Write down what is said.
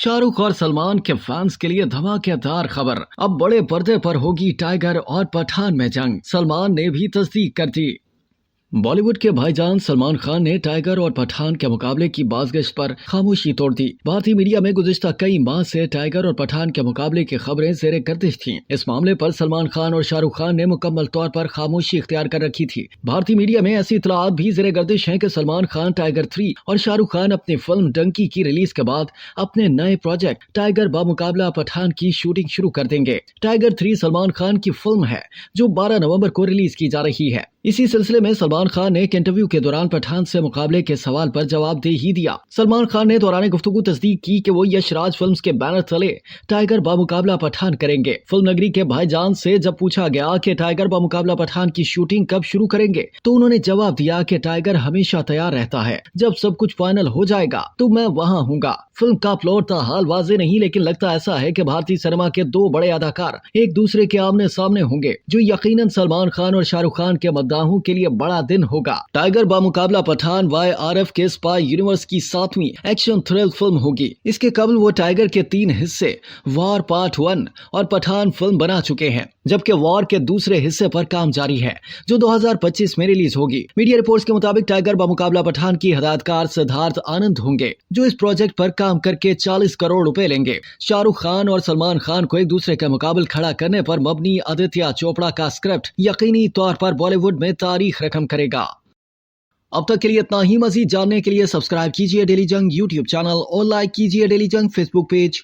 शाहरुख और सलमान के फैंस के लिए धमाकेदार खबर। अब बड़े पर्दे पर होगी टाइगर और पठान में जंग। सलमान ने भी तस्दीक कर दी। बॉलीवुड के भाईजान सलमान खान ने टाइगर और पठान के मुकाबले की बाज़गश्त पर खामोशी तोड़ दी। भारतीय मीडिया में गुज़िश्ता कई माह से टाइगर और पठान के मुकाबले की खबरें ज़ेरे गर्दिश थीं। इस मामले पर सलमान खान और शाहरुख खान ने मुकम्मल तौर पर खामोशी इख्तियार कर रखी थी। भारतीय मीडिया में ऐसी इतलात भी ज़ेरे गर्दिश हैं कि सलमान खान टाइगर 3 और शाहरुख खान अपनी फिल्म डंकी की रिलीज के बाद अपने नए प्रोजेक्ट टाइगर बामुकाबला पठान की शूटिंग शुरू कर देंगे। टाइगर 3 सलमान खान की फिल्म है जो 12 नवंबर को रिलीज की जा रही है। इसी सिलसिले में सलमान खान ने एक इंटरव्यू के दौरान पठान से मुकाबले के सवाल पर जवाब दे ही दिया। सलमान खान ने दौरान गुफ्तगू तस्दीक की कि वो यश राज फिल्म्स के बैनर तले टाइगर बामुकाबला पठान करेंगे। फिल्म नगरी के भाईजान से जब पूछा गया कि टाइगर बामुकाबला पठान की शूटिंग कब शुरू करेंगे तो उन्होंने जवाब दिया कि टाइगर हमेशा तैयार रहता है, जब सब कुछ फाइनल हो जाएगा तो मैं वहाँ हूँगा। फिल्म का प्लॉट हाल वाजे नहीं, लेकिन लगता ऐसा है कि भारतीय सिनेमा के दो बड़े अदाकार एक दूसरे के आमने सामने होंगे, जो यकीनन सलमान खान और शाहरुख खान के मद्दाहों के लिए बड़ा दिन होगा। टाइगर बामुकाबला पठान YRF के स्पाई यूनिवर्स की 7वीं एक्शन थ्रिल फिल्म होगी। इसके कबल वो टाइगर के 3 हिस्से वॉर पार्ट 1 और पठान फिल्म बना चुके हैं, जबकि वॉर के दूसरे हिस्से पर काम जारी है जो 2025 में रिलीज होगी। मीडिया रिपोर्ट्स के मुताबिक टाइगर बामुकाबला पठान की हिदायतकार सिद्धार्थ आनंद होंगे, जो इस प्रोजेक्ट पर काम करके 40 करोड़ रुपए लेंगे। शाहरुख खान और सलमान खान को एक दूसरे के मुकाबले खड़ा करने पर मबनी आदित्य चोपड़ा का स्क्रिप्ट यकीनी तौर पर बॉलीवुड में तारीख रकम करेगा। अब तक के लिए इतना ही। मजीद जानने के लिए सब्सक्राइब कीजिए डेली जंग यूट्यूब चैनल और लाइक कीजिए डेली जंग फेसबुक पेज।